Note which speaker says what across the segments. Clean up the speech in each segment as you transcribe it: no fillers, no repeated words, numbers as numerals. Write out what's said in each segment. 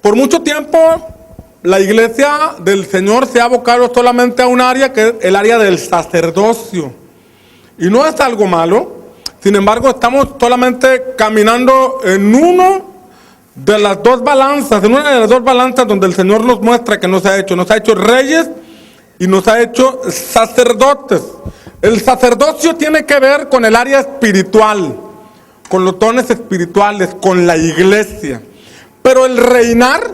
Speaker 1: Por mucho tiempo, la iglesia del Señor se ha abocado solamente a un área, que es el área del sacerdocio. Y no es algo malo. Sin embargo, estamos solamente caminando en una de las dos balanzas donde el Señor nos muestra que nos ha hecho reyes y nos ha hecho sacerdotes. El sacerdocio tiene que ver con el área espiritual, con los dones espirituales, con la iglesia. Pero el reinar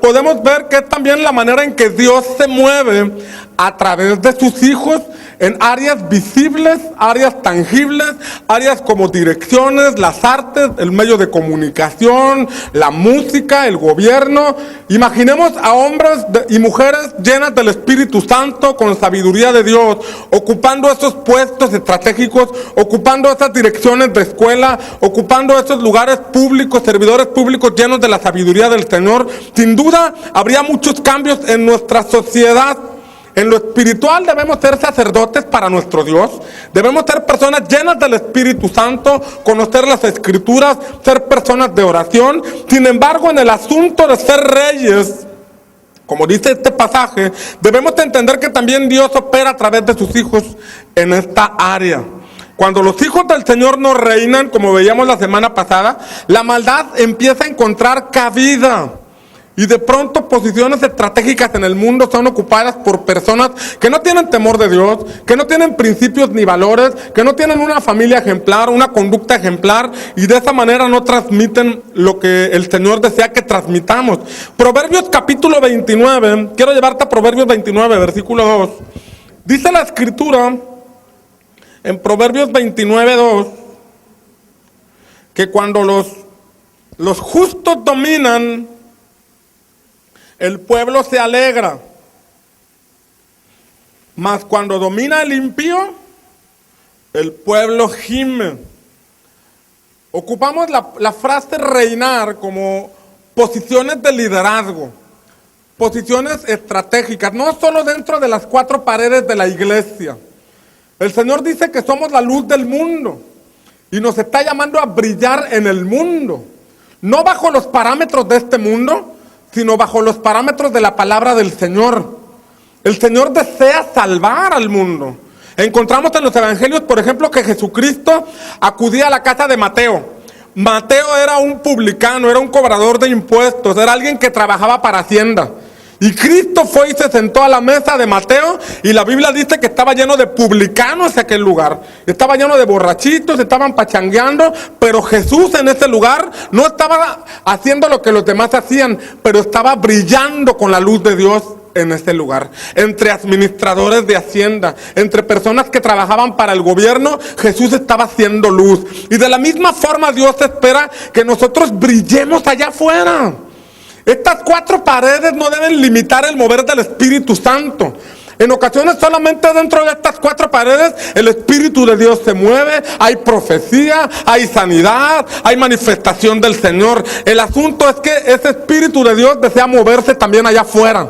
Speaker 1: podemos ver que es también la manera en que Dios se mueve a través de sus hijos en áreas visibles, áreas tangibles, áreas como direcciones, las artes, el medio de comunicación, la música, el gobierno. Imaginemos a hombres y mujeres llenas del Espíritu Santo, con sabiduría de Dios, ocupando esos puestos estratégicos, ocupando esas direcciones de escuela, ocupando esos lugares públicos, servidores públicos llenos de la sabiduría del Señor. Sin duda habría muchos cambios en nuestra sociedad. En lo espiritual debemos ser sacerdotes para nuestro Dios. Debemos ser personas llenas del Espíritu Santo, conocer las Escrituras, ser personas de oración. Sin embargo, en el asunto de ser reyes, como dice este pasaje, debemos entender que también Dios opera a través de sus hijos en esta área. Cuando los hijos del Señor no reinan, como veíamos la semana pasada, la maldad empieza a encontrar cabida. Y de pronto posiciones estratégicas en el mundo son ocupadas por personas que no tienen temor de Dios, que no tienen principios ni valores, que no tienen una familia ejemplar, una conducta ejemplar, y de esa manera no transmiten lo que el Señor desea que transmitamos. Proverbios capítulo 29, quiero llevarte a Proverbios 29, versículo 2. Dice la Escritura en Proverbios 29, 2, que cuando los justos dominan, el pueblo se alegra, mas cuando domina el impío, el pueblo gime. Ocupamos la frase reinar como posiciones de liderazgo, posiciones estratégicas, no solo dentro de las cuatro paredes de la iglesia. El Señor dice que somos la luz del mundo y nos está llamando a brillar en el mundo, no bajo los parámetros de este mundo, sino bajo los parámetros de la palabra del Señor. El Señor desea salvar al mundo. Encontramos en los evangelios, por ejemplo, que Jesucristo acudía a la casa de Mateo. Mateo era un publicano, era un cobrador de impuestos, era alguien que trabajaba para Hacienda. Y Cristo fue y se sentó a la mesa de Mateo, y la Biblia dice que estaba lleno de publicanos aquel lugar. Estaba lleno de borrachitos, estaban pachangueando, pero Jesús en ese lugar no estaba haciendo lo que los demás hacían, pero estaba brillando con la luz de Dios en ese lugar. Entre administradores de Hacienda, entre personas que trabajaban para el gobierno, Jesús estaba haciendo luz. Y de la misma forma Dios espera que nosotros brillemos allá afuera. Estas cuatro paredes no deben limitar el mover del Espíritu Santo. En ocasiones solamente dentro de estas cuatro paredes el Espíritu de Dios se mueve, hay profecía, hay sanidad, hay manifestación del Señor. El asunto es que ese Espíritu de Dios desea moverse también allá afuera.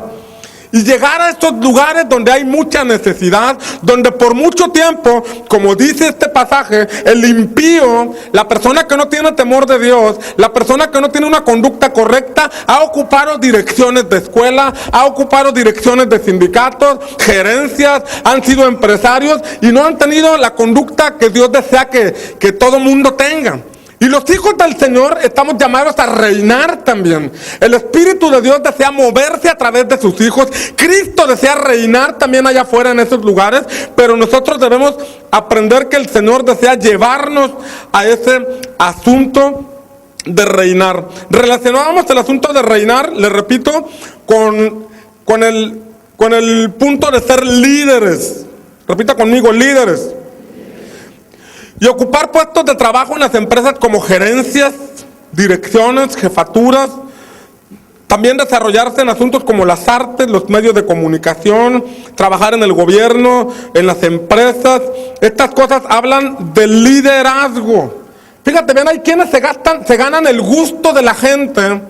Speaker 1: Y llegar a estos lugares donde hay mucha necesidad, donde por mucho tiempo, como dice este pasaje, el impío, la persona que no tiene temor de Dios, la persona que no tiene una conducta correcta, ha ocupado direcciones de escuela, ha ocupado direcciones de sindicatos, gerencias, han sido empresarios y no han tenido la conducta que Dios desea que todo mundo tenga. Y los hijos del Señor estamos llamados a reinar también. El Espíritu de Dios desea moverse a través de sus hijos. Cristo desea reinar también allá afuera en esos lugares. Pero nosotros debemos aprender que el Señor desea llevarnos a ese asunto de reinar. Relacionábamos el asunto de reinar, le repito, con el punto de ser líderes. Repita conmigo, líderes. Y ocupar puestos de trabajo en las empresas como gerencias, direcciones, jefaturas. También desarrollarse en asuntos como las artes, los medios de comunicación, trabajar en el gobierno, en las empresas. Estas cosas hablan del liderazgo. Fíjate bien, hay quienes se ganan el gusto de la gente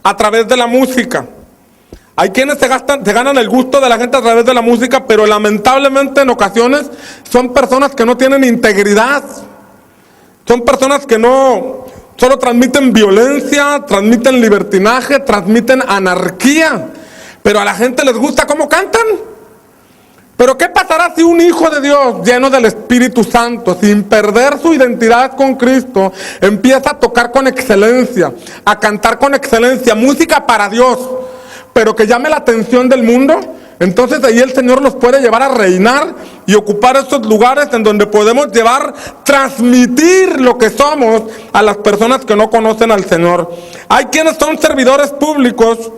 Speaker 1: a través de la música. Hay quienes se ganan el gusto de la gente a través de la música, pero lamentablemente en ocasiones son personas que no tienen integridad. Son personas que no Solo transmiten violencia, transmiten libertinaje, transmiten anarquía. Pero a la gente les gusta cómo cantan. Pero ¿qué pasará si un hijo de Dios lleno del Espíritu Santo, sin perder su identidad con Cristo, empieza a tocar con excelencia, a cantar con excelencia, música para Dios, pero que llame la atención del mundo? Entonces ahí el Señor los puede llevar a reinar y ocupar estos lugares en donde podemos transmitir lo que somos a las personas que no conocen al Señor. Hay quienes son servidores públicos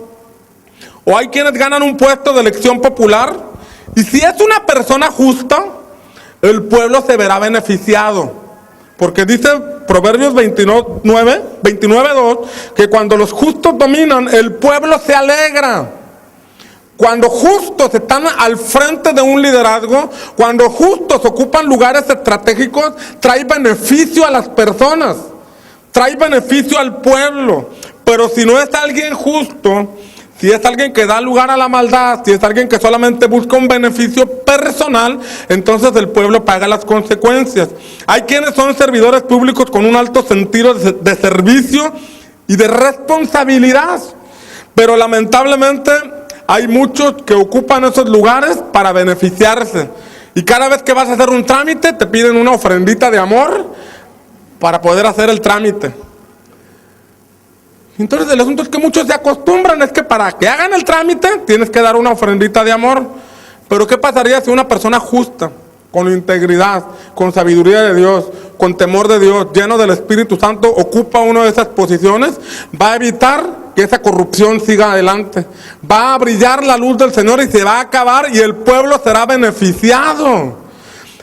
Speaker 1: o hay quienes ganan un puesto de elección popular. Y si es una persona justa, el pueblo se verá beneficiado. Porque dice Proverbios 29:2, que cuando los justos dominan, el pueblo se alegra. Cuando justos están al frente de un liderazgo, cuando justos ocupan lugares estratégicos, trae beneficio a las personas, trae beneficio al pueblo. Pero si no es alguien justo, si es alguien que da lugar a la maldad, si es alguien que solamente busca un beneficio personal, entonces el pueblo paga las consecuencias. Hay quienes son servidores públicos con un alto sentido de servicio y de responsabilidad, pero lamentablemente hay muchos que ocupan esos lugares para beneficiarse. Y cada vez que vas a hacer un trámite, te piden una ofrendita de amor para poder hacer el trámite. Entonces el asunto es que muchos se acostumbran, es que para que hagan el trámite tienes que dar una ofrendita de amor. Pero ¿qué pasaría si una persona justa, con integridad, con sabiduría de Dios, con temor de Dios, lleno del Espíritu Santo, ocupa una de esas posiciones? Va a evitar que esa corrupción siga adelante. Va a brillar la luz del Señor y se va a acabar y el pueblo será beneficiado.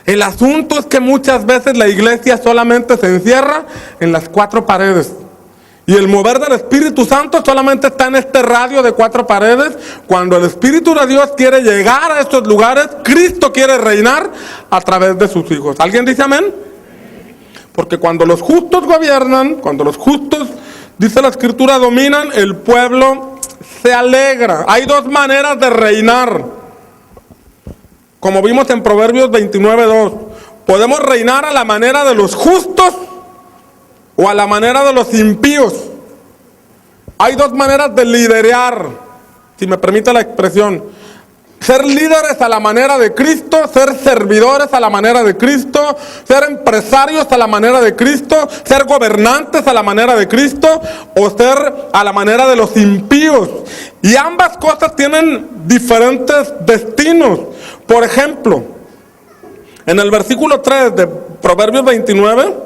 Speaker 1: El asunto es que muchas veces la iglesia solamente se encierra en las cuatro paredes. Y el mover del Espíritu Santo solamente está en este radio de cuatro paredes. Cuando el Espíritu de Dios quiere llegar a estos lugares, Cristo quiere reinar a través de sus hijos. ¿Alguien dice amén? Porque cuando los justos gobiernan, cuando los justos, dice la Escritura, dominan, el pueblo se alegra. Hay dos maneras de reinar. Como vimos en Proverbios 29:2. Podemos reinar a la manera de los justos o a la manera de los impíos. Hay dos maneras de liderear, si me permite la expresión. Ser líderes a la manera de Cristo, ser servidores a la manera de Cristo, ser empresarios a la manera de Cristo, ser gobernantes a la manera de Cristo, o ser a la manera de los impíos. Y ambas cosas tienen diferentes destinos. Por ejemplo, en el versículo 3 de Proverbios 29,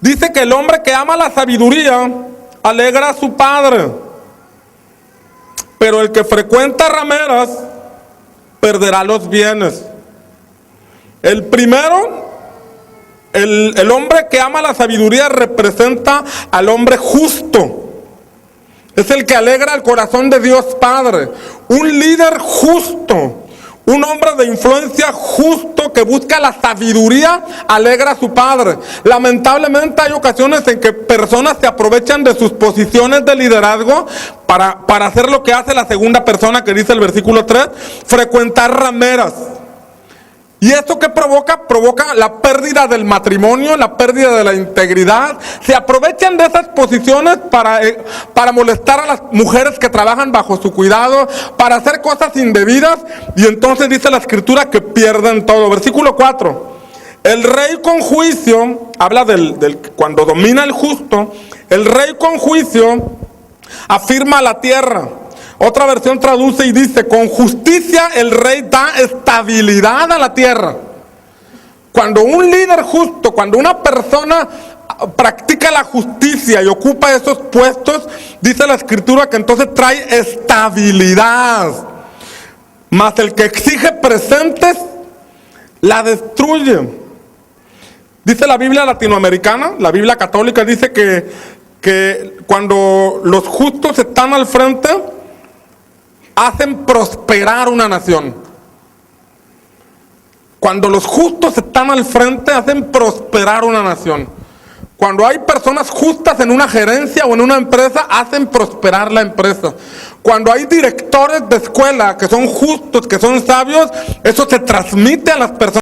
Speaker 1: dice que el hombre que ama la sabiduría alegra a su padre, pero el que frecuenta rameras perderá los bienes. El primero, el hombre que ama la sabiduría representa al hombre justo. Es el que alegra el corazón de Dios Padre. Un líder justo, un hombre de influencia justo que busca la sabiduría, alegra a su padre. Lamentablemente hay ocasiones en que personas se aprovechan de sus posiciones de liderazgo para hacer lo que hace la segunda persona que dice el versículo 3, frecuentar rameras. ¿Y esto qué provoca? Provoca la pérdida del matrimonio, la pérdida de la integridad. Se aprovechan de esas posiciones para molestar a las mujeres que trabajan bajo su cuidado, para hacer cosas indebidas, y entonces dice la Escritura que pierden todo. Versículo 4. El rey con juicio, habla cuando domina el justo, el rey con juicio afirma la tierra. Otra versión traduce y dice, con justicia el rey da estabilidad a la tierra. Cuando un líder justo, cuando una persona practica la justicia y ocupa esos puestos, dice la Escritura que entonces trae estabilidad. Mas el que exige presentes, la destruye. Dice la Biblia latinoamericana, la Biblia católica dice que cuando los justos están al frente, hacen prosperar una nación. Cuando los justos están al frente, hacen prosperar una nación. Cuando hay personas justas en una gerencia o en una empresa, hacen prosperar la empresa. Cuando hay directores de escuela que son justos, que son sabios, eso se transmite a las personas.